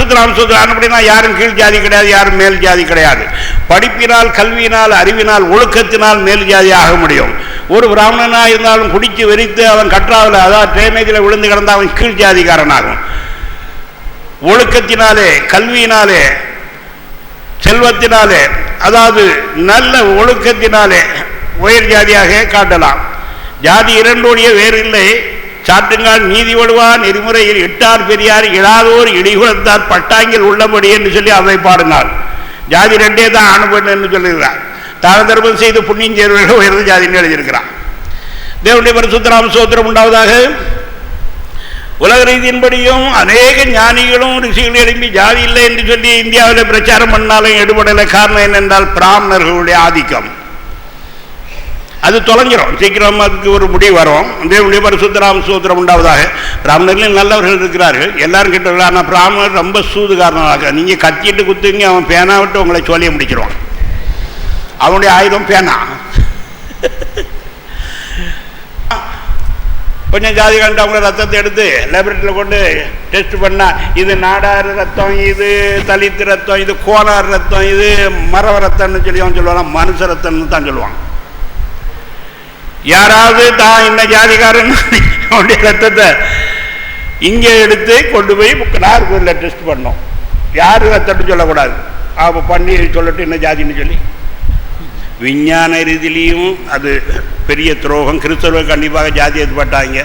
பரிசுத்தராம் சொல்றான். அப்படின்னா யாரும் கீழ் ஜாதி கிடையாது, யாரும் மேல் ஜாதி கிடையாது. படிப்பினால், கல்வியினால், அறிவினால், ஒழுக்கத்தினால் மேல் ஜாதி ஆக முடியும். ஒரு பிராமணனா இருந்தாலும் குடிச்சு வெறித்து அவன் கற்றாவில், அதாவது ட்ரைனேஜில் விழுந்து கிடந்த அவன் கீழ் ஜாதிக்காரனாகும். ஒழுக்கத்தினாலே, கல்வியினாலே, செல்வத்தினாலே, அதாவது நல்ல ஒழுக்கத்தினாலே உயர் ஜாதியாக காட்டலாம். ஜாதி இரண்டோடைய வேறில்லை, சாற்றுங்கால் நீதி வடுவான் நெறிமுறையில் இட்டார் பெரியார் இழாதோர் இடிகுலத்தார் பட்டாங்கில் உள்ளபடி என்று சொல்லி அதை பாடினார். ஜாதி ரெண்டே தான் அனுபவம் என்று சொல்லியிருக்கிறார். தான தர்மம் செய்து புண்ணியம் சேர்வர்கள் உயர்ந்த ஜாதின்னு எழுதியிருக்கிறான். தேவனுடைய பரிசுத்தராம் ஸ்தோத்திரம் உண்டாவதாக. உலக ரீதியின்படியும் அநேக ஞானிகளும் ரிஷிகள் எழுப்பி ஜாதி இல்லை என்று சொல்லி இந்தியாவில் பிரச்சாரம் பண்ணாலும் எடுபடலை. காரணம் என்னென்றால் பிராமணர்களுடைய ஆதிக்கம். அது தொலைஞ்சிடும் சீக்கிரம், அதுக்கு ஒரு முடிவு வரும். தேவனுடைய பரிசுத்தராம் ஸ்தோத்திரம் உண்டாவதாக. பிராமணர்கள் நல்லவர்கள் இருக்கிறார்கள், எல்லாரும் கிட்ட. ஆனால் பிராமணர் ரொம்ப சூதுகாரனாக, நீங்கள் கத்திட்டு குத்துங்க, அவன் பேனா விட்டு உங்களை சொல்லிய முடிச்சிருவான். அவனுடைய ஆயுதம் பேனா. கொஞ்சம் ஜாதி கண்டு அவங்க ரத்தத்தை எடுத்து லேபரேட்டரியில் கொண்டு டெஸ்ட் பண்ணால் இது நாடார் ரத்தம், இது தலித்து ரத்தம், இது கோனார் ரத்தம், இது மரவ ரத்தம்னு சொல்லி அவன் சொல்லுவான். மனுஷ ரத்தம்னு தான் சொல்லுவான். யாராவது தான் இந்த ஜாதிகாரன் அவனுடைய ரத்தத்தை இங்கே எடுத்து கொண்டு போய் நாகர்கோவிலில் டெஸ்ட் பண்ணோம். யார் ரத்தம்னு சொல்லக்கூடாது, அப்போ பண்ணி சொல்லட்டு என்ன ஜாதின்னு சொல்லி. விஞ்ஞான ரீதியிலையும் அது பெரிய துரோகம். கிறிஸ்தவர்கள் கண்டிப்பாக ஜாதி ஏற்பட்டாங்க.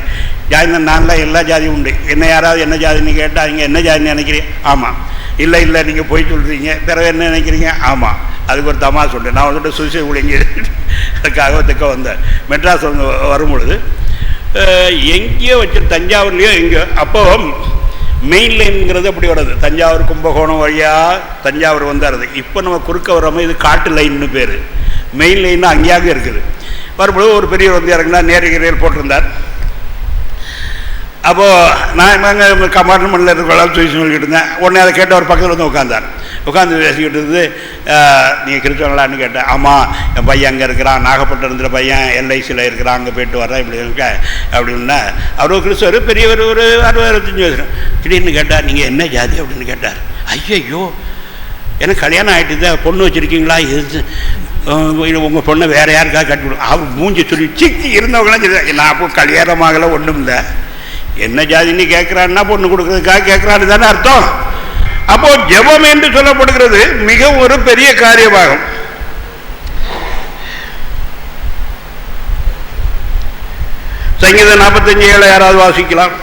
ஜாதி நான்லாம் எல்லா ஜாதியும் உண்டு. என்ன யாராவது என்ன ஜாதின்னு கேட்டாங்க, என்ன ஜாதின்னு நினைக்கிறீங்க? ஆமாம். இல்லை இல்லை நீங்கள் போய் சொல்கிறீங்க. பிறகு என்ன நினைக்கிறீங்க? ஆமாம். அதுக்கு ஒரு தமா சொல்கிறேன். நான் வந்துட்டு சுவிசை ஊழிங்க அதுக்காக தெக்க வந்தேன். மெட்ராஸ் வந்து வரும்பொழுது எங்கேயோ வச்சு தஞ்சாவூர்லேயோ எங்கேயோ, அப்போ மெயின் லைனுங்கிறது அப்படி வருது. தஞ்சாவூர் கும்பகோணம் வழியாக தஞ்சாவூர் வந்துடுறது. இப்போ நம்ம குறுக்க வராமல் இது காட்டு லைன்னு பேர். மெயின் லைன் அங்கேயாக இருக்குது. வரும்பொழுது ஒரு பெரியவர் வந்து இறங்கினா, நேரடியாக போட்டிருந்தார். அப்போது நான் எங்கள் கம்பார்ட்மெண்ட்டில் இருக்கிற சுவிஸ் சொல்லிக்கிட்டு இருந்தேன். உடனே அதை கேட்ட ஒரு பக்கத்தில் வந்து உட்காந்தார். உட்காந்து பேசிக்கிட்டு இருந்து, நீங்கள் கிறிஸ்தவங்களான்னு கேட்டேன். ஆமாம், என் பையன் அங்கே இருக்கிறான், நாகப்பட்டினத்தில் பையன் எல்ஐசியில் இருக்கிறான், அங்கே போய்ட்டு வர்றேன் இப்படி இருக்க அப்படின்னா. அவர் கிறிஸ்தவர், பெரியவர், ஒரு 60-65 வயசு. திடீர்னு கேட்டார், நீங்கள் என்ன ஜாதி அப்படின்னு கேட்டார். ஐயோ, எனக்கு கல்யாணம் ஆகிட்டு தான், பொண்ணு வச்சுருக்கீங்களா? உங்கள் பொண்ணை வேறு யாருக்காக கட்டி விடும். அவர் மூஞ்சி சொல்லி சிக்கி இருந்தவங்களாம் சொல்லி, நான் அப்போ கல்யாணமாகலை, ஒன்றும் இல்லை. என்ன ஜாதின்னு கேட்குறான்னா பொண்ணு கொடுக்கறதுக்காக கேட்குறான்னு தானே அர்த்தம். அப்போ ஜெபம் என்று சொல்லப்படுகிறது மிக ஒரு பெரிய காரியமாகும். சங்கீதம் 45:7 யாராவது வாசிக்கலாம்?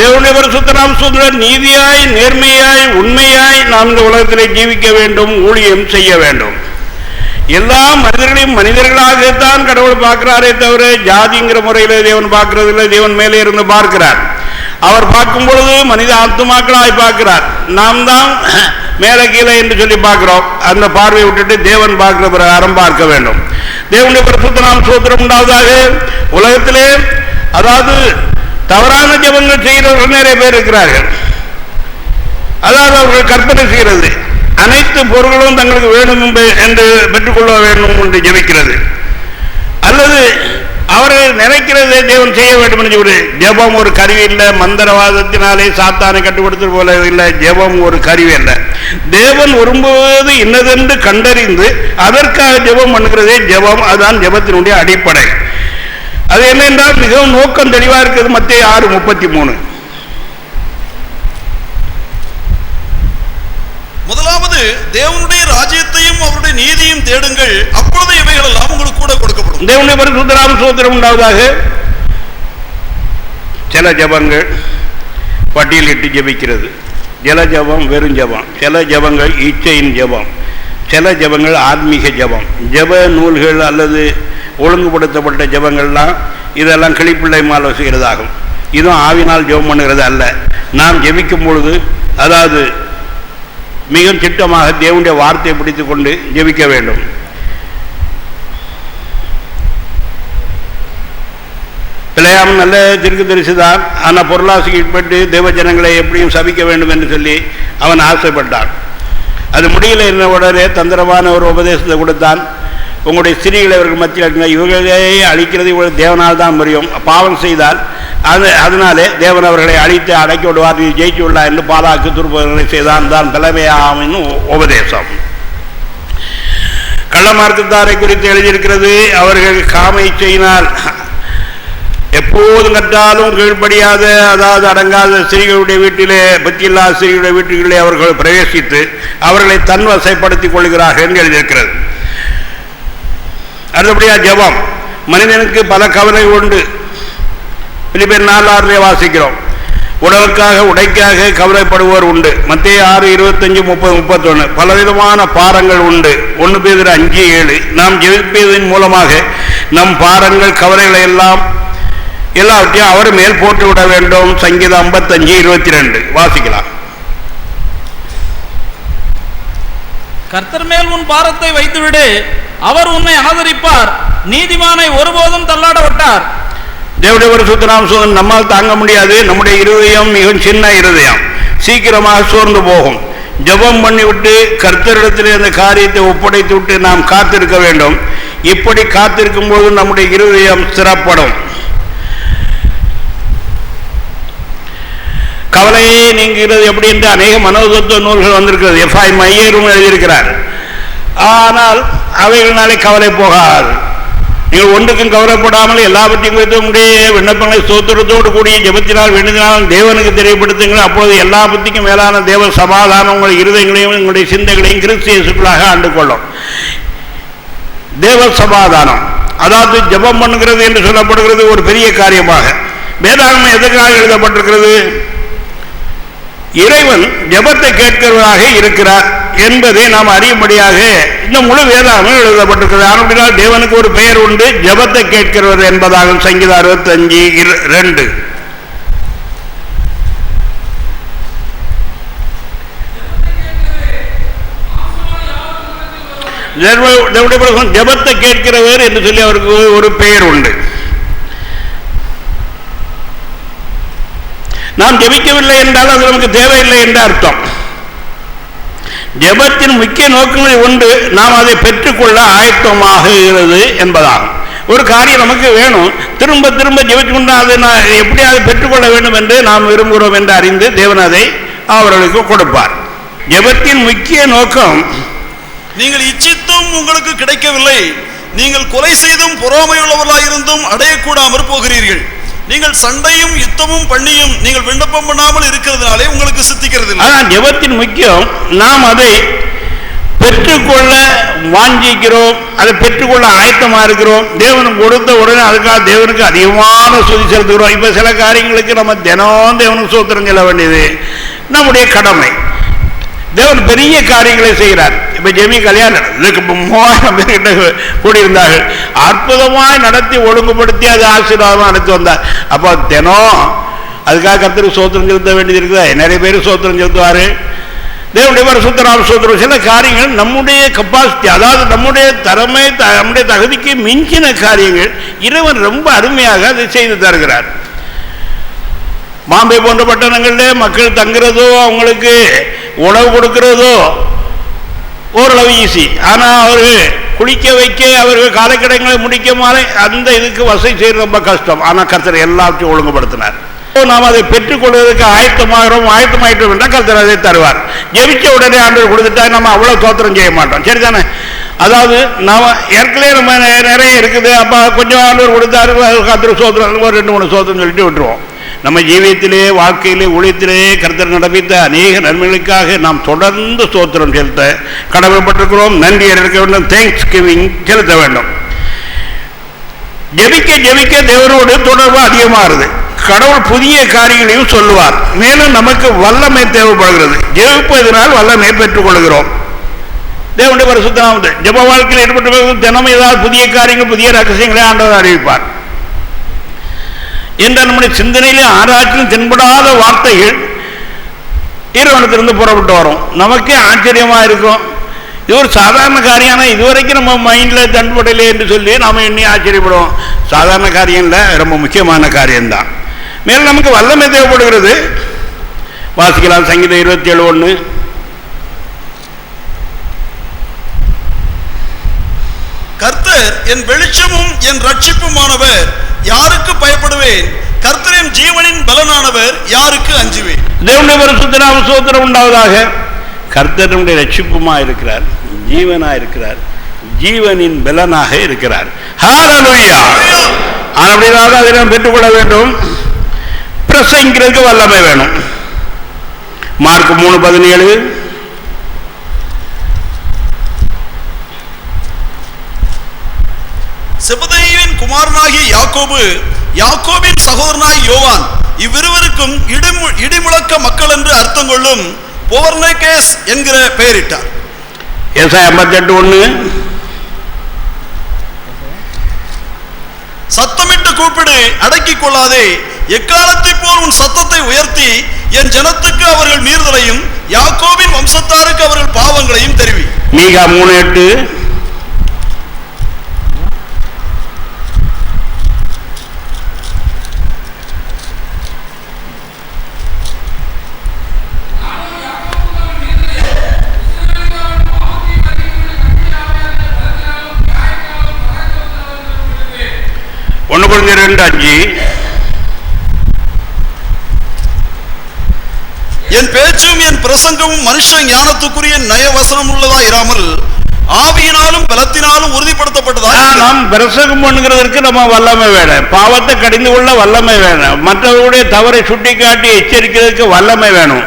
தேவனுடைய பரிசுத்தராம் சொல்ற, நீதியாய், நேர்மையாய், உண்மையாய் நாம் இந்த உலகத்திலே ஜீவிக்க வேண்டும், ஊழியம் செய்ய வேண்டும். எல்லா மனிதர்களையும் மனிதர்களாகத்தான் கடவுள் பார்க்கிறாரே தவிர ஜாதிங்கிற முறையில் தேவன் பார்க்கறது இல்லை. தேவன் மேலே இருந்து பார்க்கிறார். அவர் பார்க்கும் பொழுது மனித ஆத்துமாக்களாய் பார்க்கிறார். நாம் தான் மேலே கீழே என்று சொல்லி பார்க்கிறோம். அந்த பார்வையை விட்டுட்டு தேவன் பார்க்கிற பிரகாரம் பார்க்க வேண்டும். தேவனுடைய பரிசுத்தராம் ஸ்தோத்திரம் உண்டாவதாக. உலகத்திலே அதாவது தவறான ஜெபங்கள் செய்கிறவர்கள் நிறைய பேர் இருக்கிறார்கள். அதாவது அவர்கள் கற்பனை செய்கிறது, அனைத்து பொருள்களும் தங்களுக்கு வேணும் என்று பெற்றுக்கொள்ள வேண்டும் என்று ஜெபிக்கிறது. அல்லது அவர்கள் நினைக்கிறதை தேவன் செய்ய வேண்டும் என்று சொல்லி. ஜெபம் ஒரு கருவி இல்லை. மந்திரவாதத்தினாலே சாத்தானை கட்டுப்படுத்துவது போல இல்லை. ஜெபம் ஒரு கருவி இல்லை. தேவன் விரும்புவது இன்னதென்று கண்டறிந்து அதற்காக ஜெபம் பண்ணுகிறதே ஜெபம். அதுதான் ஜெபத்தினுடைய அடிப்படை. அது என்னென்றால் மிகவும் நோக்கம் தெளிவாக இருக்கிறது. மத்தேயு 6:33. முதலாவது தேவனுடைய ராஜ்யத்தையும் அவருடைய நீதியையும் தேடுங்கள், அப்பொழுது இவைகள் எல்லாம் உங்களுக்கு கூட கொடுக்கப்படும். தேவனுடைய பரிசுத்தராம் ஸ்தோத்திரம் உண்டாவதாக. சில ஜபங்கள் பட்டியலிட்டு ஜபிக்கிறது. ஜல ஜபம் வெறும் ஜபம். சில ஜபங்கள் இச்சையின் ஜபம். சில ஜபங்கள் ஆத்மீக ஜபம். ஜப நூல்கள் அல்லது ஒழுங்குபடுத்தப்பட்ட ஜபங்கள்லாம் இதெல்லாம் கிளிப்பிள்ளை மாலை செய்கிறதாகும். இதுவும் ஆவினால் ஜெபம் பண்ணுகிறது அல்ல. நாம் ஜெபிக்கும் பொழுது அதாவது மிக திட்டமாக தேவனுடைய வார்த்தையை பிடித்துக் கொண்டு ஜெபிக்க வேண்டும். பிள்ளையாம் நல்ல தீர்க்கதரிசி தான். ஆனால் பொருளாசைக்கு உட்பட்டு தேவ ஜனங்களை எப்படியும் சபிக்க வேண்டும் என்று சொல்லி அவன் ஆசைப்பட்டான். அது முடியல என்ன உடனே தந்திரமான ஒரு உபதேசத்தை கொடுத்தான். உங்களுடைய ஸ்திரீகளை இவர்கள் மத்தியில் இவர்களே அழிக்கிறது இவர்கள் தேவனால் தான் முடியும். பாவம் செய்தால் அதனாலே தேவன் அவர்களை அழித்து அடக்கி விடுவார், நீ ஜெயிச்சு விடலாம் என்று பாலாக்கு துருப்பங்களை செய்தான் தான் தலைமையாமின் உபதேசம். கள்ளமார்க்கத்தாரை குறித்து எழுதியிருக்கிறது, அவர்கள் காமை செய்யினால் எப்போதும் கற்றாலும் கீழ்ப்படியாத, அதாவது அடங்காத ஸ்திரீகளுடைய வீட்டிலே, பத்தியில்லாத ஸ்திரீகளுடைய வீட்டுகளிலே அவர்கள் பிரவேசித்து அவர்களை தன்வசைப்படுத்திக் கொள்கிறார்கள் என்று எழுதியிருக்கிறது. அடுத்தபடியா ஜெபம். மனிதனுக்கு பல கவலை உண்டு. பிலிப்பியர் 4:6 வாசிக்கிறோம். உடலுக்காக உடைக்காக கவலைப்படுவோர் உண்டு. மத்தேயு 6:25-30-31. பலவிதமான பாரங்கள் உண்டு. 1 பேதுரு 5:7. நாம் ஜெபிப்பதன் மூலமாக நம் பாரங்கள் கவலைகளை எல்லாவற்றையும் அவர் மேல் போட்டு விட வேண்டும். சங்கீதம் 55:22 வாசிக்கலாம். கர்த்தர் மேல் உன் பாரத்தை வைத்துவிடு, அவர் உன்னை ஆதரிப்பார், நீதிமானை ஒருபோதும் தள்ளாட விட்டார். தேவனுடைய பரிசுத்த நாமம் நம்மால் தாங்க முடியாது. நம்முடைய இருதயம் மிக சின்ன இருதயம், சீக்கிரமாக சோர்ந்து போகும். ஜெபம் பண்ணிவிட்டு கர்த்தரிடத்தில் அந்த காரியத்தை ஒப்படைத்து விட்டு நாம் காத்திருக்க வேண்டும். இப்படி காத்திருக்கும் போது நம்முடைய இருதயம் ஸ்திரப்படும். கவலையே நீங்கிறது எப்படி என்று அநேக மனோதத்துவ நூல்கள் வந்திருக்கிறது. F.I. மையரும் எழுதியிருக்கிறார். ஆனால் அவைகளினாலே கவலை போகாது. நீங்கள் ஒன்றுக்கும் கவலைப்படாமல் எல்லாவற்றையும் குறித்து உங்களுடைய விண்ணப்பங்களை ஸ்தோத்திரத்தோடு கூடிய ஜெபத்தினால் வேண்டினால் தேவனுக்கு தெரியப்படுத்துங்கள். அப்போது எல்லா புத்திக்கும் மேலான தேவ சமாதானம் உங்கள் இருதயங்களையும் உங்களுடைய சிந்தைகளையும் கிறிஸ்து இயேசுக்குள்ளாக ஆண்டு கொள்ளும். தேவ சமாதானம், அதாவது ஜெபம் பண்ணுகிறது என்று சொல்லப்படுகிறது ஒரு பெரிய காரியமாக. வேதாகமம் எதற்காக எழுதப்பட்டிருக்கிறது? இறைவன் ஜெபத்தை கேட்கிறவராக இருக்கிறார் என்பதை நாம் அறியும்படியாக இந்த முழு வேதாகமம் எழுதப்பட்டிருக்கிறது. ஆனால் தேவனுக்கு ஒரு பெயர் உண்டு, ஜெபத்தை கேட்கிறவர் என்பதாக. சங்கீதம் 65:2. ஜெபத்தை கேட்கிறவர் என்று சொல்லி அவருக்கு ஒரு பெயர் உண்டு. நாம் ஜெபிக்கவில்லை என்றால் அது நமக்கு தேவையில்லை என்று அர்த்தம். ஜெபத்தின் முக்கிய நோக்கங்கள் ஒன்று, நாம் அதை பெற்றுக்கொள்ள ஆயத்தமாகிறது என்பதாகும். ஒரு காரியம் நமக்கு வேணும், திரும்ப திரும்ப ஜெபித்து கொண்டு அதை நான் எப்படியாவது பெற்றுக்கொள்ள வேண்டும் என்று நாம் விரும்புகிறோம் என்று அறிந்து தேவன் அதை அவர்களுக்கு கொடுப்பார். ஜெபத்தின் முக்கிய நோக்கம், நீங்கள் இச்சித்தும் உங்களுக்கு கிடைக்கவில்லை, நீங்கள் கொலை செய்தும் பொறாமையுள்ளவர்களாயிருந்தும் அடையக்கூடாமற் போகிறீர்கள். நீங்கள் சண்டையும் யுத்தமும் பண்ணியும் நீங்கள் விண்ணப்பம் பண்ணாமல் இருக்கிறதுனாலே உங்களுக்கு சித்திக்கிறது. ஆனால் ஜெபத்தின் முக்கியம், நாம் அதை பெற்றுக்கொள்ள வாஞ்சிக்கிறோம், அதை பெற்றுக்கொள்ள ஆயத்தமாக இருக்கிறோம். தேவனுக்கு கொடுத்த உடனே அதுக்காக தேவனுக்கு அதிகமான சுதி செலுத்துகிறோம். இப்போ சில காரியங்களுக்கு நம்ம தினம் தேவனுக்கு சோத்திரம் சொல்ல வேண்டியது நம்முடைய கடமை. தேவன் பெரிய காரியங்களை செய்கிறார். இப்ப ஜெமி கல்யாணம் 3000 பேர்கிட்ட கூடியிருந்தார்கள். அற்புதமாய் நடத்தி ஒழுங்குபடுத்தி அது ஆசீர்வாதமாக நடத்தி வந்தார். அப்போ தினம் அதுக்காக கர்த்தருக்கு சோத்திரம் செலுத்த வேண்டியது இருக்குதா? நிறைய பேர் சோத்திரம் செலுத்துவாரு. தேவனுடைய பரிசுத்த நாம சோத்திரம். சில காரியங்கள் நம்முடைய கெப்பாசிட்டி, அதாவது நம்முடைய திறமை, நம்முடைய தகுதிக்கு மிஞ்சின காரியங்கள் இறைவன் ரொம்ப அருமையாக அதை செய்து தருகிறார். பாம்பே போன்ற பட்டணங்களில் மக்கள் தங்குறதோ அவங்களுக்கு உணவு கொடுக்கிறதோ ஓரளவு ஈஸி. ஆனால் அவர்கள் குளிக்க வைக்க, அவர்கள் காலக்கடைகளை முடிக்க மாதிரி அந்த இதுக்கு வசதி செய்யறது ரொம்ப கஷ்டம். ஆனால் கர்த்தர் எல்லாத்தையும் ஒழுங்குபடுத்தினார். நாம் அதை பெற்றுக்கொள்வதற்கு ஆயத்தமாயிட்டோம் என்றால் கர்த்தர் அதை தருவார். ஜெபிச்ச உடனே ஆண்டவர் கொடுத்துட்டா நம்ம அவ்வளோ சோத்திரம் செய்ய மாட்டோம். சரிதானே? அதாவது நாம் ஏற்கனவே நம்ம நிறைய இருக்குது, அப்போ கொஞ்சம் ஆண்டவர் கொடுத்தாரு, கர்த்தர் சோத்திரம் ஒரு 2-3 சோத்திரம் சொல்லிட்டு விட்டுருவோம். நம்ம ஜீவியத்திலே, வாழ்க்கையிலே, ஊழியத்திலே கர்த்தர் நடப்பித்த அநேக நன்மைகளுக்காக நாம் தொடர்ந்து ஸ்தோத்திரம் செலுத்த கடமைப்பட்டிருக்கிறோம். நன்றி இருக்க வேண்டும், தேங்க்ஸ் கிவிங் செலுத்த வேண்டும். ஜெபிக்க ஜெபிக்க தேவனோடு தொடர்பு அதிகமாகிறது. கடவுள் புதிய காரியங்களையும் சொல்லுவார். மேலும் நமக்கு வல்லமை தேவைப்படுகிறது. ஜெபிப்பதனால் வல்லமை பெற்றுக் கொள்கிறோம். தேவனுடைய பரிசுத்த நாமத்தை ஜெப வாழ்க்கையில் ஈடுபட்டு தினமும் ஏதாவது புதிய காரியங்கள், புதிய ரகசியங்களை ஆண்டவர் அறிவிப்பார். என்ற நம்முடைய சிந்தனையிலே ஆராய்ச்சியும் தென்படாத வார்த்தைகள் இறைவனத்திலிருந்து புறப்பட்டு வரும். நமக்கே ஆச்சரியமாக இருக்கும். இது ஒரு சாதாரண காரியம், இதுவரைக்கும் நம்ம மைண்டில் தென்படலை என்று சொல்லி நாம் எண்ணி ஆச்சரியப்படுவோம். சாதாரண காரியம் இல்லை, ரொம்ப முக்கியமான காரியம்தான். மேலும் நமக்கு வல்லமை தேவைப்படுகிறது. வாசிக்கலாம். சங்கீதம் 27:1. கர்த்தர் என் வெளிச்சமும் என் ரட்சிப்புமானவர், யாருக்கு பயப்படுவேன்? கர்த்தரின் ஜீவனின் பலனானவர், யாருக்கு அஞ்சுவேன்? தேவனுடைய பரிசுத்த நாம ஸ்தோத்திரம் உண்டாவதாக. கர்த்தர் நம்முடைய ரட்சிப்புமா இருக்கிறார், ஜீவனா இருக்கிறார், ஜீவனின் பலனாக இருக்கிறார். ஹல்லேலூயா. அப்படினால அதை நாம் பெற்றுக்கொள்ள வேண்டும். பிரசங்கிக்கிறதுக்கு வல்லமை வேணும். மார்க் 3:17. செபதேயுவின் குமாரனாகிய யாக்கோபு, யாக்கோபின் சகோதரனாய் யோவான், இவ்விருவருக்கும் இடிமுழக்க மக்கள் என்று அர்த்தம் கொள்ளும் போவர்னேகேஸ் என்கிற பெயரிட்டார். ஏசாயா 58:1. சத்தமிட்டு கூப்பிடு, அடக்கிக் கொள்ளாதே. எக்காலத்தை போல் உன் சத்தத்தை உயர்த்தி என் ஜனத்துக்கு அவர்கள் மீறுதலையும் யாக்கோபின் வம்சத்தாருக்கு அவர்கள் பாவங்களையும் தெரிவி. மீகா 3:8. என் பேச்சும் என் பிரசங்கமும் மனுஷ ஞானத்துக்குரிய நயவசனம் உள்ளதா இராமல் ஆவியினாலும் பலத்தினாலும் உறுதிப்படுத்தப்பட்டதா. நாம் பிரசங்கம் பண்ணுகிறதற்கு நம்ம வல்லமை வேணும், பாவத்தை கடிந்து கொள்ள வல்லமை வேணும், மற்றவர்களுடைய தவறை சுட்டி காட்டி எச்சரிக்கிறதுக்கு வல்லமை வேணும்.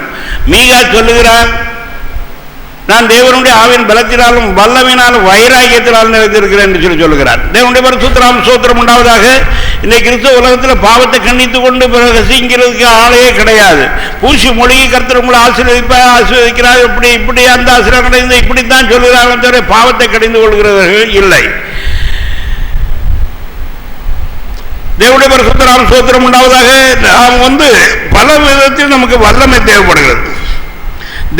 மீகா சொல்லுகிறான், நான் தேவனுடைய ஆவின் பலத்தினாலும் வல்லமையினாலும் வைராகியத்தினாலும் நிறைந்திருக்கிறேன் என்று சொல்லுகிறார். தேவனுடைய பரிசுத்த நாம ஸ்தோத்திரம் உண்டாவதாக. இன்னைக்கு கிறிஸ்தவ உலகத்தில் பாவத்தை கண்டித்து கொண்டு ரசிக்கிறதுக்கு ஆளையே கிடையாது. பூசி மொழியை கர்த்தர் உங்களை ஆசீர்வதிக்கிறார், இப்படி அந்த ஆசீர்வாதம் கிடையாது, இப்படித்தான் சொல்லுகிறார்கள் தவிர பாவத்தை கடிந்து கொள்கிறவர்கள் இல்லை. தேவனுடைய பரிசுத்த நாம ஸ்தோத்திரம் உண்டாவதாக. நாம் பல விதத்தில் நமக்கு வல்லமை தேவைப்படுகிறது.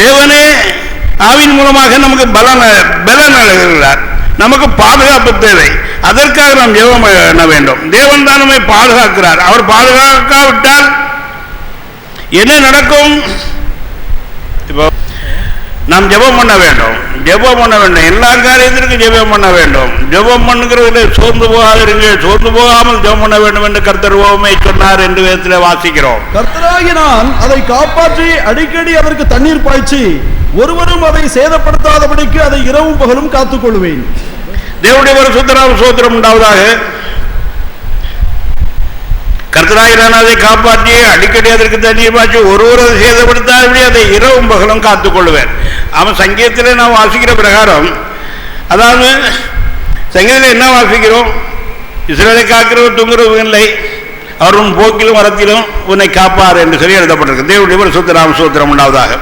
தேவனே ஆவின் மூலமாக நமக்கு பலன் அளிக்கிறார். நமக்கு பாதுகாப்பு தேவை. அதற்காக நாம் ஜெபம் பண்ண வேண்டும். தேவன் தான் நம்மை பாதுகாக்கிறார். அவர் பாதுகாக்காவிட்டால் என்ன நடக்கும்? இப்போ நாம் ஜெபம் பண்ண வேண்டும், எல்லா காரியத்திற்கும் ஜெபம் பண்ண வேண்டும். ஜெபம் பண்ணுகிறதுல சோர்ந்து போகாதிருங்கள், சோர்ந்து போகாமல் ஜெபம் பண்ண வேண்டும் என்று கர்த்தர் உவமை சொன்னார் என்று வேதத்தில் வாசிக்கிறோம். கர்த்தராகிய நான் அதை காப்பாற்றி அடிக்கடி அதற்கு தண்ணீர் பாய்ச்சி ஒருவரும் அதை சேதப்படுத்தாதபடிக்கு அதை இரவும் பகலும் காத்துக் கொள்வேன். தேவனுடைய பரிசுத்த நாம ஸ்தோத்திரம் உண்டாவதாக. கர்த்தராகிய நான் அதை காப்பாற்றி அடிக்கடி அதற்கு தண்ணீர் பாய்ச்சி ஒருவர் அதை சேதப்படுத்தாதபடி அதை இரவும் பகலும் காத்துக் கொள்வேன். அவன் சங்கீதத்தில் நாம் வாசிக்கிற பிரகாரம், அதாவது சங்கீதத்தில் என்ன வாசிக்கிறோம்? இஸ்ரவேலை காக்கிறவர் தூங்குறவங்க இல்லை, அவர் உன் போக்கிலும் வரத்திலும் உன்னை காப்பார் என்று சொல்லி எழுதப்பட்டிருக்கு. தேவனுடைய பரிசுத்த நாம ஸ்தோத்திரம் உண்டாவதாக.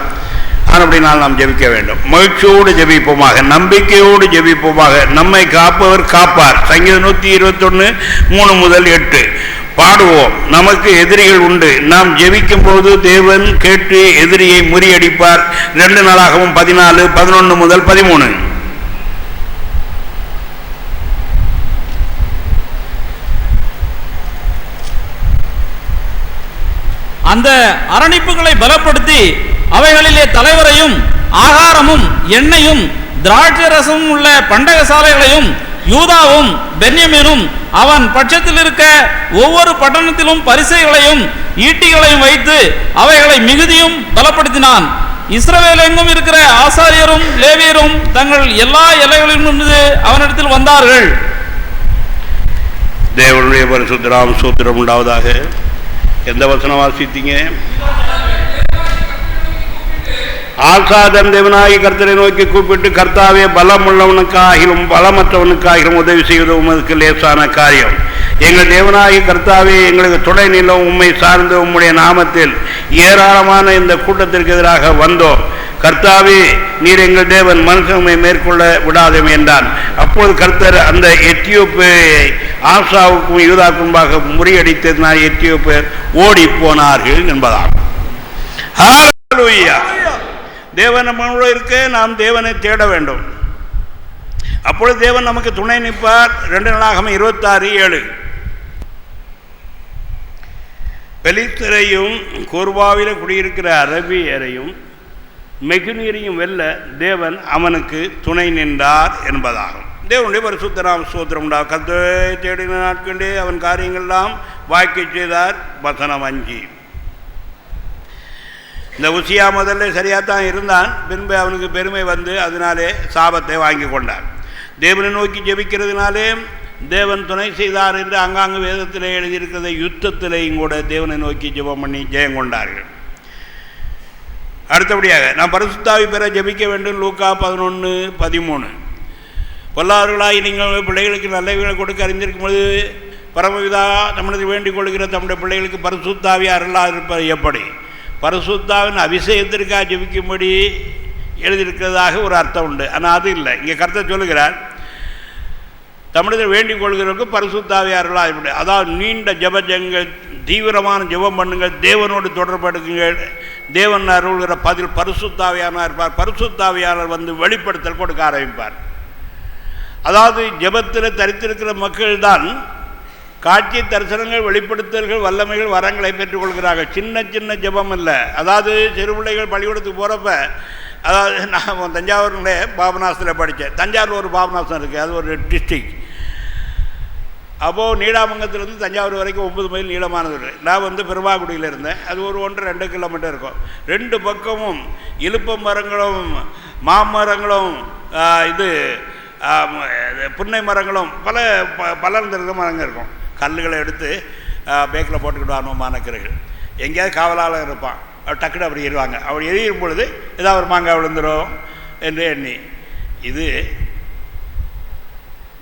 அப்படினால் நாம் ஜெபிக்க வேண்டும். மகிழ்ச்சியோடு ஜெபிப்போமாக, நம்பிக்கையோடு ஜெபிப்போமாக. நம்மை காப்பவர் காப்பார். சங்கீதம் 121:3-8 பாடுவோம். நமக்கு எதிரிகள் உண்டு, நாம் ஜெபிக்கும் போது தேவன் கேட்டு எதிரியை முறியடிப்பார். 2 நாளாகவும் 14:11-13. அந்த அரணிப்புகளை பலப்படுத்தி அவைகளிலே தலைவரையும் ஆகாரமும் எண்ணெயும் திராட்சை ரசமும் உள்ள பண்டக சாலைகளையும் யூதாவும் பென்யமீனும் அவன் பட்சத்தில் இருக்க ஒவ்வொரு பட்டணத்திலும் பரிசைகளையும் ஈட்டிகளையும் வைத்து அவைகளை மிகுதியும் பலப்படுத்தினான். இஸ்ரவேல் எங்கும் இருக்கிற ஆசாரியரும் லேவியரும் தங்கள் எல்லா எல்லைகளிலிருந்து அவனிடத்தில் வந்தார்கள். தேவனுடைய பரிசுத்த நாம ஸ்தோத்திரம் உண்டாவதாக. எந்த வசனம் வாசித்தீங்க? ஆசாதன் தேவனாகி கர்த்தரை நோக்கி கூப்பிட்டு, கர்த்தாவே பலம் உள்ளவனுக்காகிலும் பலமற்றவனுக்காகிலும் உதவி செய்வது உமக்கு லேசான காரியம். எங்கள் தேவனாகி கர்த்தாவே, எங்களுக்கு துணை நிலம் உம்மை சார்ந்து உம்முடைய நாமத்தில் ஏராளமான இந்த கூட்டத்திற்கு எதிராக வந்தோம். கர்த்தாவே, நீர் எங்கள் தேவன், மனுஷனை மேற்கொள்ள விடாதே என்றான். அப்போது கர்த்தர் அந்த எத்தியோப்பியை ஆசாவுக்கும் யூதாக்கும்பாக முறியடித்ததினால் எத்தியோப்பியர் ஓடி போனார்கள் என்பதாகும். ஹல்லேலூயா. தேவன் நம்மளோட இருக்க நாம் தேவனை தேட வேண்டும். அப்பொழுது தேவன் நமக்கு துணை நிற்பார். 2 நாளாகமம் 26:7. பெலிஸ்தரையும் கோர்வாவில் குடியிருக்கிற அரபியரையும் மெகுனியரையும் வெல்ல தேவன் அவனுக்கு துணை நின்றார் என்பதாகும். தேவனுடைய பரிசுத்த நாம ஸ்தோத்திரம் உண்டா. கர்த்தரை தேடின நாட்களே அவன் காரியங்கள்லாம் வாய்க்க செய்தார். வசனம் 5. இந்த உசியா முதல்ல சரியாகத்தான் இருந்தான். பின்பு அவனுக்கு பெருமை வந்து அதனாலே சாபத்தை வாங்கி கொண்டான். தேவனை நோக்கி ஜெபிக்கிறதுனாலே தேவன் துணை செய்தார் என்று அங்காங்கு வேதத்தில் எழுதியிருக்கிறத யுத்தத்திலையும் கூட தேவனை நோக்கி ஜெபம் பண்ணி ஜெயம் கொண்டார்கள். அடுத்தபடியாக நாம் பரிசுத்தாவி பெற ஜெபிக்க வேண்டும். லூக்கா 11:13. பொல்லாதவர்களாய் நீங்கள் பிள்ளைகளுக்கு நல்லவைகளை கொடுக்க அறிந்திருக்கும் பொழுது பரமபிதா நம்மளுக்கு வேண்டிக் கொள்கிற தம்முடைய பிள்ளைகளுக்கு பரிசுத்தாவி அருளாக இருப்பது எப்படி? பரிசுத்தாவின் அபிஷேகத்திற்காக ஜெபிக்கும்படி எழுதியிருக்கிறதாக ஒரு அர்த்தம் உண்டு. ஆனால் அது இல்லை. இங்கே கர்த்தர் சொல்லுகிறார், தமிழர்கள் வேண்டிக் கொள்கிறவருக்கு பரிசுத்தாவி அருளாக இருப்பது. அதாவது நீண்ட ஜெபங்கள், தீவிரமான ஜெபம் பண்ணுங்கள், தேவனோடு தொடர்படுக்குங்கள். தேவன் அருள்கிற பதில் பரிசுத்தாவியானவர் இருப்பார். பரிசுத்தாவியாளர் வந்து வெளிப்படுத்தல் கொடுக்க ஆரம்பிப்பார். அதாவது ஜெபத்தில் தரித்திருக்கிற மக்கள் தான் காட்சி தரிசனங்கள், வெளிப்படுத்தல்கள், வல்லமைகள், வரங்களை பெற்றுக்கொள்கிறார்கள். சின்ன சின்ன ஜெபம் இல்லை. அதாவது சிறு பிள்ளைகள் பள்ளிக்கூடத்துக்கு போகிறப்ப, அதாவது நான் தஞ்சாவூரில் பாபநாசத்தில் படித்தேன். தஞ்சாவூரில் ஒரு பாபநாசம் இருக்குது, அது ஒரு டிஸ்ட்ரிக்ட். அப்போது நீடாமங்கலத்திலேருந்து தஞ்சாவூர் வரைக்கும் 9 மைல் நீளமானது. நான் வந்து பெருமாக்குடியில் இருந்தேன். அது ஒரு 1-2 கிலோமீட்டர் இருக்கும். 2 பக்கமும் இலுப்ப மரங்களும் மாமரங்களும் புன்னை மரங்களும் பலர்ந்திருக்க மரங்கள் இருக்கும். கல்லுகளை எடுத்து பேக்கில் போட்டுக்கிட்டு வரணும் மாணக்கர்கள். எங்கேயாவது காவலாளர் இருப்பான், டக்குன்னு அப்படி எறிவாங்க. அப்படி எரியும் பொழுது ஏதாவது ஒரு மாங்காய் விழுந்துடும் என்று எண்ணி இது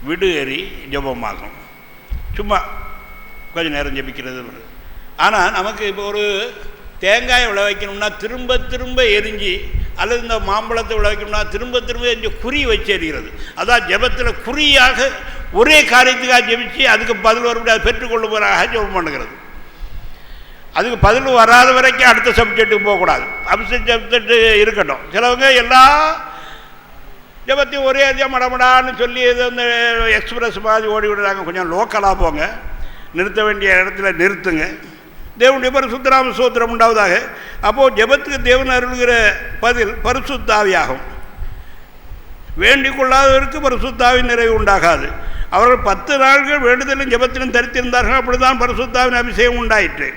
விடு எறி ஜெபமாகும். சும்மா கொஞ்சம் நேரம் ஜெபிக்கிறது. ஆனால் நமக்கு இப்போ ஒரு தேங்காயை விளைவிக்கணும்னா திரும்ப திரும்ப எரிஞ்சு, அல்லது இந்த மாம்பழத்தை விளைவிக்கணும்னா திரும்ப திரும்ப எரிஞ்சு குறி வச்சு எறிகிறது. அதான் ஜெபத்தில் குறியாக ஒரே காரியத்துக்காக ஜெபிச்சு அதுக்கு பதில் வரப்படி அதை பெற்றுக்கொள்ளுவதாக ஜெபம் பண்ணுகிறது. அதுக்கு பதில் வராத வரைக்கும் அடுத்த சப்ஜெக்ட்டுக்கு போகக்கூடாது. சப்ஜெக்ட் இருக்கட்டும். சிலவங்க எல்லா ஜெபத்தையும் ஒரே அதிகம் மடமடான்னு சொல்லி இது வந்து எக்ஸ்பிரஸ் மாதிரி ஓடி விடுறாங்க. கொஞ்சம் லோக்கலாக போங்க, நிறுத்த வேண்டிய இடத்துல நிறுத்துங்க. தேவனுடைய பரிசுத்த நாம ஸ்தோத்திரம் உண்டாவதாக. அப்போது ஜெபத்துக்கு தேவன் அருள்கிற பதில் பரிசுத்தாவியாகும். வேண்டிக் கொள்ளாதவருக்கு பரிசுத்தாவின் நிறைவு உண்டாகாது. அவர்கள் 10 நாட்கள் வேண்டுதலும் ஜெபத்திலும் தரித்திருந்தார்கள். அப்படிதான் பரிசுத்தாவின் அபிஷேகம் உண்டாயிற்று.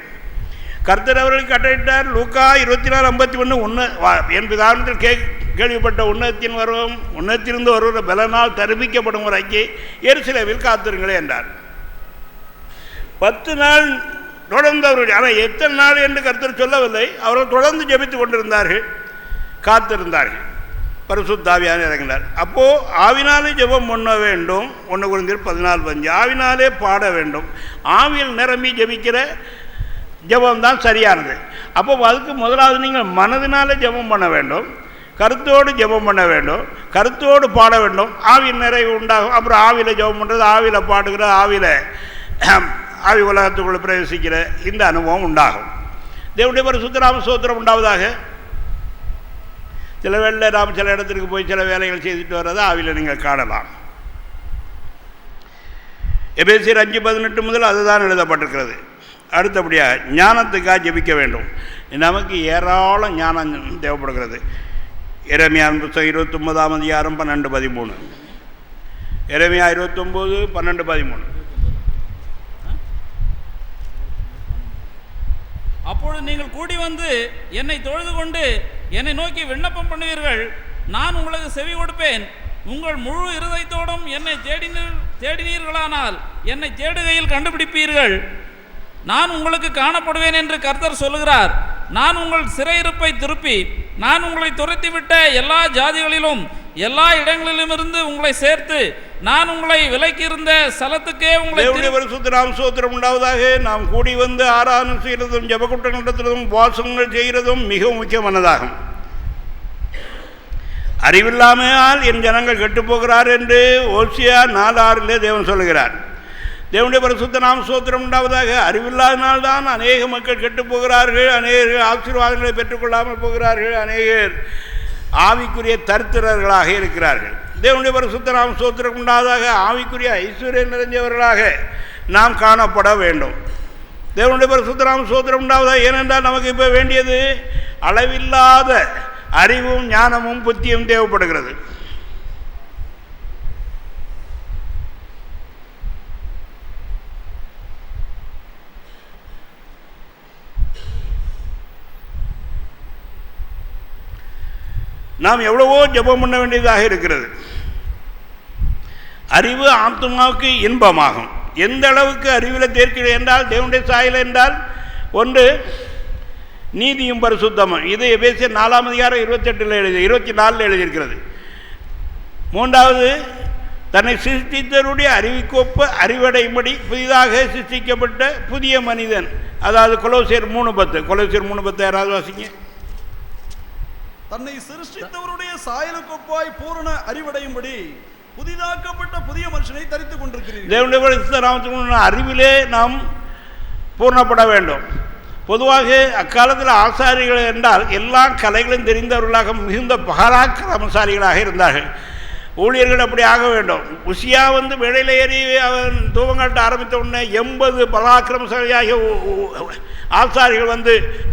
கர்த்தர் அவர்களுக்கு கட்டளையிட்டார். லூக்கா 24:51. என் பிதாவினத்தில் கேள்விப்பட்ட உன்னத்திலிருந்து வருகிற பலனால் தரிப்பிக்கப்படும் வரைக்கு எருசலேமில் காத்திருங்களே என்றார். 10 நாள் தொடர்ந்து அவர்கள், ஆனால் எத்தனை நாள் என்று கர்த்தர் சொல்லவில்லை. அவர்கள் தொடர்ந்து ஜெபித்து கொண்டிருந்தார்கள், காத்திருந்தார்கள். பரிசுத்தாவியானவர் இறங்கினார். அப்போது ஆவினாலே ஜெபம் பண்ண வேண்டும். 1 கொரிந்தியர் 14:5. ஆவினாலே பாட வேண்டும். ஆவியில் நிரம்பி ஜெபிக்கிற ஜெபம் தான் சரியானது. அப்போ அதுக்கு முதலாவது நீங்கள் மனதினாலே ஜெபம் பண்ண வேண்டும், கருத்தோடு ஜெபம் பண்ண வேண்டும், கருத்தோடு பாட வேண்டும். ஆவியின் நிறைவு உண்டாகும். அப்புறம் ஆவியில் ஜெபம் பண்ணுறது, ஆவியில் பாடுகிற, ஆவி உலகத்துக்குள்ளே பிரவேசிக்கிற இந்த அனுபவம் உண்டாகும். தேவனுடைய பரிசுத்த நாம ஸ்தோத்திரம் உண்டாவதாக. சில வேளை நாம் சில இடத்திற்கு போய் சில வேலைகள் செய்துட்டு வர்றதை ஆவியில் நீங்கள் காணலாம். எபேசியர் 5:18 முதல் அதுதான் எழுதப்பட்டிருக்கிறது. அடுத்தபடியாக ஞானத்துக்காக ஜெபிக்க வேண்டும். நமக்கு ஏராளம் ஞானம் தேவைப்படுகிறது. எரேமியா 29:13. 12:13. எரேமியா 29:12-13. அப்பொழுது நீங்கள் கூடி வந்து என்னை தொழுது கொண்டு என்னை நோக்கி விண்ணப்பம் பண்ணுவீர்கள், நான் உங்களுக்கு செவி கொடுப்பேன். உங்கள் முழு இருதயத்தோடும் என்னை தேடினீர்களானால் என்னை தேடுகையில் கண்டுபிடிப்பீர்கள். நான் உங்களுக்கு காணப்படுவேன் என்று கர்த்தர் சொல்லுகிறார். நான் உங்கள் சிறையிருப்பை திருப்பி நான் உங்களை துரத்திவிட்ட எல்லா ஜாதிகளிலும் எல்லா இடங்களிலுமிருந்து உங்களை சேர்த்து நான் உங்களை விலக்கியிருந்த ஸ்தலத்துக்கே உங்களை சூத்திரம் உண்டாவதாக. நாம் கூடி வந்து ஆராதனை செய்கிறதும் ஜெபக்கூட்டம் நடத்துவதும் வாசங்கள் செய்கிறதும் மிகவும் முக்கியமானதாகும். அறிவில்லாமையால் என் ஜனங்கள் கெட்டுப்போகிறார் என்று ஓசியா 4:6 தேவன் சொல்லுகிறார். தேவனுடைய பரிசுத்த நாம ஸ்தோத்திரம் உண்டாவதாக. அறிவில்லாதனால்தான் அநேக மக்கள் கெட்டு போகிறார்கள், அநேகர் ஆசீர்வாதங்களை பெற்றுக்கொள்ளாமல் போகிறார்கள், அநேகர் ஆவிக்குரிய தரித்திரர்களாக இருக்கிறார்கள். தேவனுடைய பரிசுத்த நாம ஸ்தோத்திரம் உண்டாவதாக. ஆவிக்குரிய ஐஸ்வர்யம் நிறைஞ்சவர்களாக நாம் காணப்பட வேண்டும். தேவனுடைய பரிசுத்த நாம ஸ்தோத்திரம் உண்டாவதா. ஏனென்றால் நமக்கு இப்போ வேண்டியது அளவில்லாத அறிவும் ஞானமும் புத்தியும் தேவைப்படுகிறது. நாம் எவ்வளவோ ஜெபம் பண்ண வேண்டியதாக இருக்கிறது. அறிவு ஆத்மாவுக்கு இன்பமாகும். எந்த அளவுக்கு அறிவில் தேர்ச்சி என்றால் தேவனுடைய சாயல் என்றால் ஒன்று நீதியும் பரிசுத்தமும். இது எபேசியர் 4 அதிகாரம் 24 எழுதியிருக்கிறது. மூன்றாவது தன்னை சிருஷ்டித்தருடைய அறிவிக்கொப்ப அறிவடையும்படி புதிதாக சிருஷ்டிக்கப்பட்ட புதிய மனிதன், அதாவது கொலோசியர் 3:10. கொலோசியர் 3:10 யாராவது வாசிங்க. தன்னை சிருஷ்டித்தவருடைய சாயலுக்கொப்பாய் பூரண அறிவடையும்படி புதிதாக்கப்பட்ட புதிய மனுஷனை தரித்துக் கொண்டிருக்கிறீர்கள். தேவனுடைய பரிசுத்த நாமத்தின் அறிவிலே நாம் பூர்ணப்பட வேண்டும். பொதுவாக அக்காலத்தில் ஆசாரிகள் என்றால் எல்லா கலைகளும் தெரிந்தவர்களாக மிகுந்த பராக்கிரமசாலிகளாக இருந்தார்கள். ஊழியர்கள் அப்படி ஆக வேண்டும். உசியா வேளையில் ஏறி அவன் தூவங்காட்ட ஆரம்பித்த உடனே 80 பராக்கிரமசாலியாக ஆசாரிகள்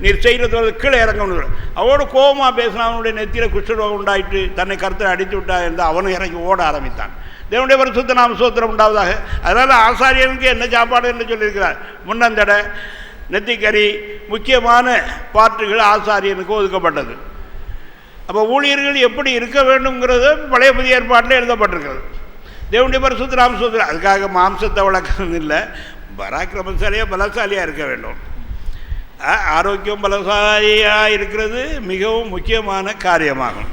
நீர் செய்கிறது கீழே இறங்க முடியும். அவனோட கோபமாக பேசினா அவனுடைய நெத்தியில் குஷ்டரோகம் உண்டாயிட்டு தன்னை கருத்தை அடித்து விட்டா இருந்தால் அவனும் இறங்கி ஓட ஆரம்பித்தான். தேவனுடைய பரிசுத்த நாம ஸ்தோத்திரம் உண்டாவதாக. அதனால் ஆசாரியனுக்கு என்ன சாப்பாடு என்று சொல்லியிருக்கிறார். முன்னந்தடை, நெத்திக்கறி, முக்கியமான பாட்டுகள் ஆசாரியனுக்கு ஒதுக்கப்பட்டது. அப்போ ஊழியர்கள் எப்படி இருக்க வேண்டும்ங்கிறது பழைய புதிய ஏற்பாட்டில் எழுதப்பட்டிருக்கிறது. தேவனுடைய பரிசுத்த நாம ஸ்தோத்திரம். அதுக்காக மாம்சத்தை வளர்க்கறது இல்லை, பராக்கிரமசாலியாக பலசாலியாக இருக்க வேண்டும். ஆரோக்கியம் பலசாலியாக இருக்கிறது மிகவும் முக்கியமான காரியமாகும்.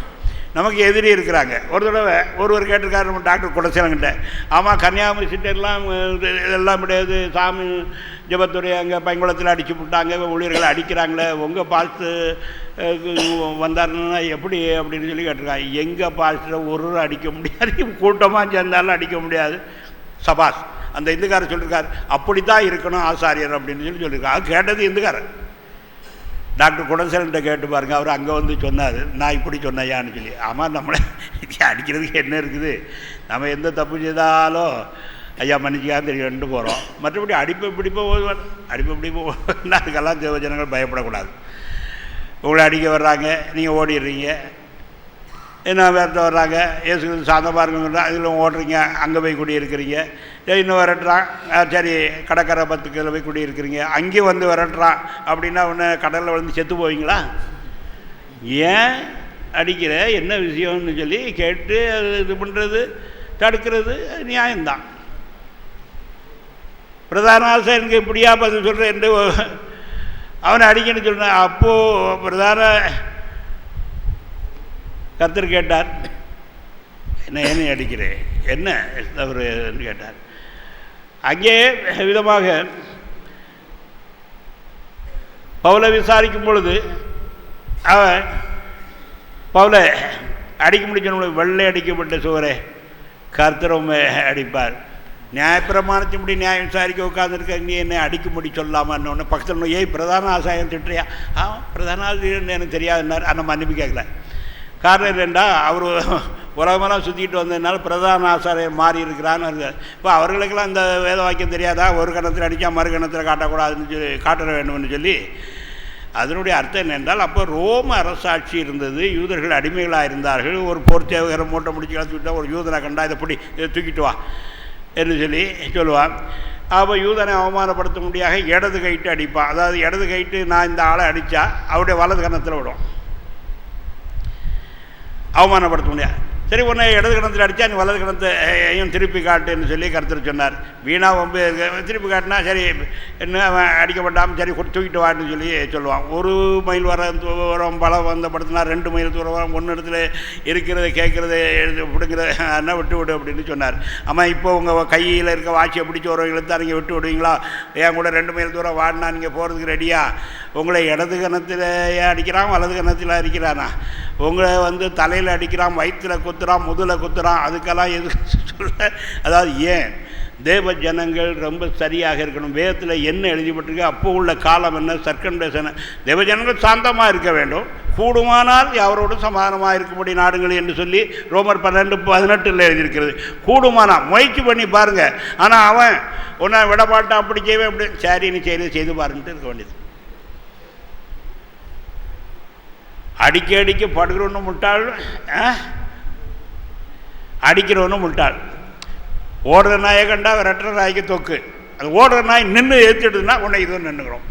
நமக்கு எதிரி இருக்கிறாங்க. ஒரு தடவை ஒருவர் கேட்டிருக்காரு நம்ம டாக்டர் குடசேலங்கிட்ட, ஆமாம் கன்னியாகுமரி சிட்டெல்லாம் இதெல்லாம் கிடையாது, சாமி ஜபத்துறை அங்கே பைங்குளத்தில் அடித்து விட்டாங்க, ஊழியர்களை அடிக்கிறாங்களே, உங்கள் பாஸ்ட்டு வந்தாருன்னா எப்படி அப்படின்னு சொல்லி கேட்டிருக்காங்க. எங்கள் பாஸ்ட்டை ஒரு அடிக்க முடியாது, கூட்டமாக சேர்ந்தாலும் அடிக்க முடியாது. சபாஸ், அந்த இந்துக்காரர் சொல்லியிருக்காரு, அப்படித்தான் இருக்கணும் ஆசாரியர் அப்படின்னு சொல்லியிருக்காரு. அது கேட்டது இந்துக்காரர். டாக்டர் குடசேலன்கிட்ட கேட்டு பாருங்கள், அவர் அங்கே சொன்னார், நான் இப்படி சொன்னையான்னு சொல்லி. ஆமாம், நம்மளை அடிக்கிறதுக்கு என்ன இருக்குது, நம்ம எந்த தப்பு செய்தாலும் ஐயா மன்னிச்சிக்கான்னு தெரியும் போகிறோம். மற்றபடி அடிப்பை பிடிப்போ அதுக்கெல்லாம் தேவ ஜனங்கள் பயப்படக்கூடாது. உங்களை அடிக்க வர்றாங்க, நீங்கள் ஓடிடுறீங்க. என்ன வேறு வர்றாங்க, ஏசு சாந்தமாக இருக்குங்க, அதில் ஓடுறீங்க, அங்கே போய் குடியிருக்கிறீங்க. இன்னும் விரட்டுறான், சரி கடற்கரை 10 கிலோ போய் குடியிருக்கிறீங்க, அங்கேயும் விரட்டுறான் அப்படின்னா ஒன்று கடலில் செத்து போவீங்களா? ஏன் அடிக்கிற, என்ன விஷயம்னு சொல்லி கேட்டு அது இது பண்ணுறது, தடுக்கிறது நியாயம்தான். பிரதான ஆசாரியனுக்கு இப்படியா பதில் சொல்கிறேன் என்று அவனை அடிக்கணும்னு சொன்னான். அப்போது பிரதான கர்த்தர் கேட்டார், என்ன அடிக்கிறேன், என்ன தவறு என்று கேட்டார். அங்கே விதமாக பவுலை விசாரிக்கும் பொழுது அவன் பவுலை அடிக்க முடிச்ச வெள்ளை அடிக்கப்பட்ட சுவரே கர்த்தர் அடிப்பார். நியாயப்பிரமாணத்தின்படி நியாயம் விசாரிக்க உட்காந்துருக்க, நீ என்ன அடிக்க முடி சொல்லாமான்னு ஒன்று பக்கத்தில் ஏய் பிரதான ஆசாயம் திட்டுறியா? பிரதான ஆசிரியர் எனக்கு தெரியாதுன்னார். ஆனால் மன்னிப்பு கேட்கல. காரணம் என்னென்னா அவர் உலகமெல்லாம் சுற்றிக்கிட்டு வந்ததுனால பிரதான ஆசாரியர் மாறி இருக்கிறான்னு இருக்குது. இப்போ அவர்களுக்கெல்லாம் இந்த வேத வாக்கியம் தெரியாதா, ஒரு கணத்தில் அடித்தா மறு கணத்தில் காட்டக்கூடாதுன்னு சொல்லி காட்ட வேண்டும்னு சொல்லி. அதனுடைய அர்த்தம் என்னென்றால், அப்போ ரோம அரசாட்சி இருந்தது, யூதர்கள் அடிமைகளாக இருந்தார்கள். ஒரு போர் சேவகரை மூட்டை முடிச்சு கலத்து விட்டால் ஒரு யூதனை கண்டா இதை பிடி, இதை தூக்கிட்டு வா என்று சொல்லி சொல்லுவான். அப்போ யூதனை அவமானப்படுத்த முடியாத இடது கைட்டு அடிப்பான். அதாவது இடது கைட்டு நான் இந்த ஆளை அடித்தா அவருடைய வலது கணத்தில் விடும், அவமானப்படுத்த முடியாது. சரி, உன்னை இடது கணத்தில் அடித்தா நீ வலது கணத்தையும் திருப்பி காட்டுன்னு சொல்லி கருத்து சொன்னார். வீணாக ரொம்ப திருப்பி காட்டினா சரி என்ன அவன் அடிக்கப்பட்டாமல் சரி தூக்கிட்டு வான்னு சொல்லி சொல்லுவான். 1 மைல் தூரம் பலம் வந்தப்படுத்தினா 2 மைல் தூரம் வரும், 1 இடத்துல இருக்கிறத கேட்குறத பிடுங்கிறத விட்டு விடு அப்படின்னு சொன்னார். ஆமாம், இப்போ உங்கள் கையில் இருக்க வாட்சியை பிடிச்சி வரவங்களுக்கு தான் நீங்கள் விட்டு விடுவீங்களா? என் கூட 2 மைல் தூரம் வாடினா நீங்கள் போகிறதுக்கு ரெடியா? உங்களை இடது கணத்தில் அடிக்கிறான், வலது கணத்தில் அடிக்கிறானா? உங்களை தலையில் அடிக்கிறான், வயிற்றில் குத்துறான், முதுகில் குத்துறான், அதுக்கெல்லாம் எதுக்கு சொல்ல? அதாவது ஏன் தேவ ஜனங்கள் ரொம்ப சரியாக இருக்கணும். வேதத்தில் என்ன எழுதிப்பட்டிருக்கு, அப்போ உள்ள காலம் என்ன, சர்க்கண்டேசன தேவ ஜனங்கள் சாந்தமாக இருக்க வேண்டும், கூடுமானால் அவரோடு சமாதானமாக இருக்கும்படி நாடுங்கள் என்று சொல்லி ரோமர் 12:18 எழுதியிருக்கிறது. கூடுமானால் முயற்சி பண்ணி பாருங்கள். ஆனால் அவன் ஒன்றா விடமாட்டான், அப்படி செய்வேன், அப்படி சரி நீ செய்து பாருன்ட்டு இருக்க வேண்டியது. அடிக்க படுகிறவனு முட்டாள், அடிக்கிறவனு முட்டாள். ஓடுற நாயை கண்டா ரெட்டை நாய்க்கு தொக்கு. அது ஓடுற நாய் நின்று ஏற்றுடுதுன்னா உன்னை இதுவும் நின்றுக்கிறோம்.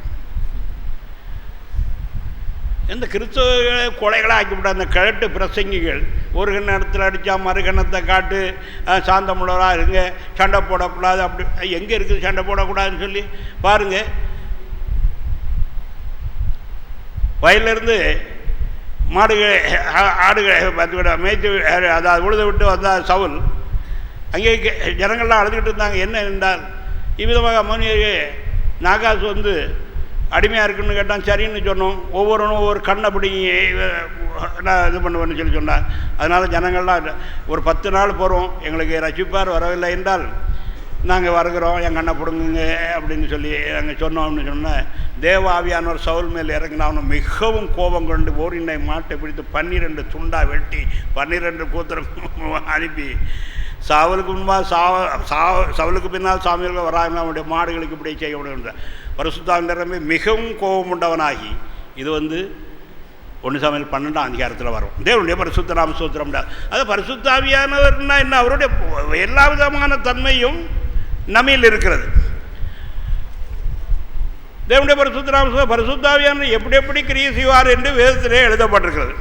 இந்த கிறிஸ்தவ கொலைகளாக ஆக்கிவிட்ட அந்த கிழட்டு பிரசங்கிகள் ஒரு கண்ணத்தில் அடித்தா மறு கண்ணத்தை காட்டு, சாந்தமுள்ளவராக இருங்க, சண்டை போடக்கூடாது. அப்படி எங்கே இருக்குது சண்டை போடக்கூடாதுன்னு சொல்லி பாருங்கள். வயலிருந்து மாடுகள் ஆடுகள் பத்து விட மேய்த்து அதாவது உழுத விட்டு வந்தால் சவுல் அங்கே ஜனங்கள்லாம் அழுதுகிட்டு இருந்தாங்க. என்ன என்றால் இவ்விதமாக அம்மோனியருக்கு நாகாஸ் வந்து அடிமையாக இருக்குன்னு கேட்டான். சரின்னு சொன்னோம். ஒவ்வொருவனும் ஒவ்வொரு கண்ணை பிடிங்கி நான் இது பண்ணுவேன்னு சொல்லி சொன்னான். அதனால் ஜனங்கள்லாம் ஒரு 10 நாள் போகிறோம், எங்களுக்கு ரசிப்பார் வரவில்லை என்றால் நாங்கள் வருகிறோம், என் கண்ணை பிடுங்குங்க அப்படின்னு சொல்லி நாங்கள் சொன்னோம்னு சொன்னேன். தேவ ஆவியானவர் சவுல் மேல் இறங்கினா அவனை மிகவும் கோபம் கொண்டு ஓரினை மாட்டை பிடித்து 12 துண்டாக வெட்டி 12 கூத்திரம் அனுப்பி சாவலுக்கு முன்பாக சவுலுக்கு பின்னால் சாமியர்கள் வராமல் அவனுடைய மாடுகளுக்கு இப்படி செய்ய முடியும். பரிசுத்தாவியமே மிகவும் கோபம் உண்டவனாகி இது 1 சாமுவேல் 12ஆம் அதிகாரத்தில் வரும். தேவனுடைய பரிசுத்த நாம ஸ்தோத்திரம். அது பரிசுத்தாவியானவர்னா என்ன, அவருடைய எல்லா விதமான தன்மையும் நம்மில் இருக்கிறது. தேவனுடைய பரிசுத்த நாம பரிசுத்தாவியானவர் எப்படி எப்படி கிரியை செய்வார் என்று வேதத்திலே எழுதப்பட்டிருக்கிறது.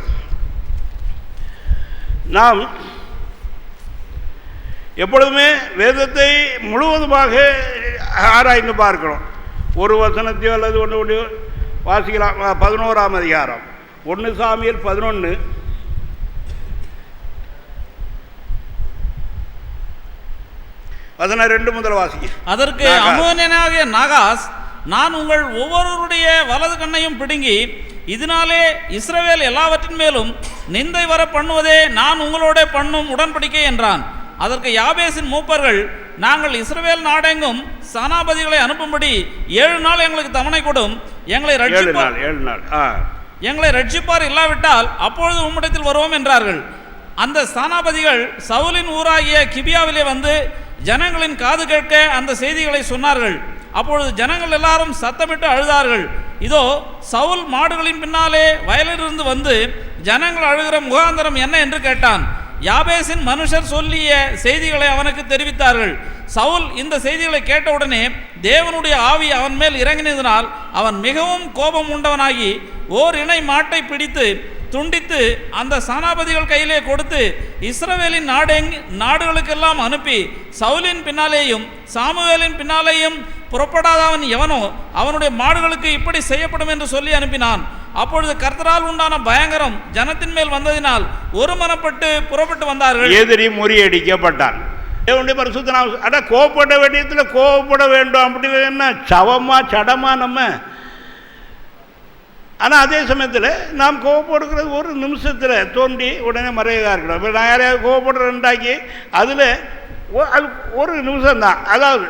நாம் எப்பொழுதுமே வேதத்தை முழுவதுமாக ஆராய்ந்து பார்க்கிறோம். ஒரு வசனத்தையோ அல்லது ஒன்று வாசிக்கலாம். 11ஆம் அதிகாரம் 1 சாமுவேல் 11 2 முதல் வாசிக்க. அதற்கு அம்மோனியனாகிய நாகாஸ், நான் உங்கள் ஒவ்வொருவருடைய வலது கண்ணையும் பிடுங்கி இதனாலே இஸ்ரவேல் எல்லாவற்றின் மேலும் நிந்தை வர பண்ணுவதே நான் உங்களோட பண்ணும் உடன்படிக்கை என்றான். அதற்கு யாபேசின் மூப்பர்கள், நாங்கள் இஸ்ரவேல் நாடெங்கும் சனாபதிகளை அனுப்பும்படி 7 நாள் எங்களுக்கு தவணை கொடும், எங்களை ரட்சிப்பார், இல்லாவிட்டால் அப்பொழுது உம்மிடத்தில் வருவோம் என்றார்கள். அந்த ஸ்தானாபதிகள் சவுலின் ஊராகிய கிபியாவிலே வந்து ஜனங்களின் காது கேட்க அந்த செய்திகளை சொன்னார்கள். அப்பொழுது ஜனங்கள் எல்லாரும் சத்தமிட்டு அழுதார்கள். இதோ சவுல் மாடுகளின் பின்னாலே வயலிலிருந்து வந்து ஜனங்கள் அழுகிற முகாந்தரம் என்ன என்று கேட்டான். யாபேசின் மனுஷர் சொல்லிய செய்திகளை அவனுக்கு தெரிவித்தார்கள். சவுல் இந்த செய்திகளை கேட்டவுடனே தேவனுடைய ஆவி அவன் மேல் இறங்கினதினால் அவன் மிகவும் கோபம் உண்டவனாகி ஓர் இணை மாட்டை பிடித்து துண்டித்து அந்த சானாபதிகள் கையிலே கொடுத்து இஸ்ரவேலின் நாடுகளுக்கெல்லாம் அனுப்பி சவுலின் பின்னாலேயும் சாமுவேலின் பின்னாலேயும் புறப்படாதவன் எவனோ அவனுடைய மாடுகளுக்கு இப்படி செய்யப்படும் என்று சொல்லி அனுப்பினான். அப்பொழுது கர்த்தரால் உண்டான பயங்கரம் ஜனத்தின் மேல் வந்ததினால் ஒருமனப்பட்டு புறப்பட்டு வந்தார்கள். எதிரி முறியடிக்கப்பட்டான். தேவனுடைய பரிசுத்த நாமம். அட கோபப்பட வேண்டியதில் கோபப்பட வேண்டும். அப்படி என்ன சவமா சடமா நம்ம. ஆனால் அதே சமயத்தில் நாம் கோபப்படுகிறது ஒரு நிமிஷத்தில் தோண்டி உடனே மறைவதாக இருக்கணும். இப்போ நான் யாரையாவது கோபப்படுறேன்டாக்கி அதில் அது ஒரு நிமிஷம்தான். அதாவது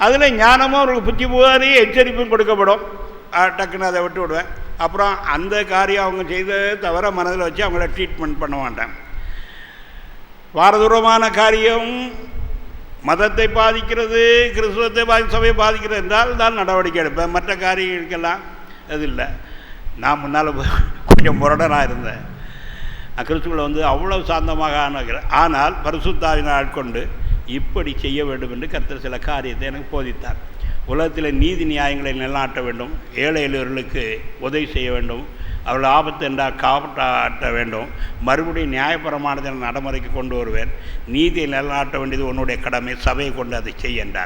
அதில் ஞானமும் ஒரு புத்தி புகாரி எச்சரிப்பும் கொடுக்கப்படும். டக்குன்னு அதை விட்டு விடுவேன். அப்புறம் அந்த காரியம் அவங்க செய்ததை தவிர மனதில் வச்சு அவங்கள ட்ரீட்மெண்ட் பண்ண மாட்டேன். பாரதூரமான காரியம் மதத்தை பாதிக்கிறது, கிறிஸ்துவத்தை சபையை பாதிக்கிறது என்றால் தான் நடவடிக்கை எடுப்பேன். மற்ற காரியங்களுக்கெல்லாம் அது இல்லை. நான் முன்னால் கொஞ்சம் முரடனாக இருந்தேன். கிறிஸ்துவில் அவ்வளவு சாந்தமாக ஆனகிறேன். ஆனால் பரிசுத்தாவினை ஆட்கொண்டு இப்படி செய்ய வேண்டும் என்று கர்த்தர் சில காரியத்தை எனக்கு போதித்தார். உலகத்தில் நீதி நியாயங்களை நிலைநாட்ட வேண்டும், ஏழை எளியவர்களுக்கு உதவி செய்ய வேண்டும், அவர்கள் ஆபத்து என்றால் காப்பாற்ற வேண்டும், மறுபடியும் நியாயபரமானதை நடைமுறைக்கு கொண்டு வருவேன், நீதியை நிலைநாட்ட வேண்டியது உன்னுடைய கடமை, சபையை கொண்டு அதை செய்ய என்றார்.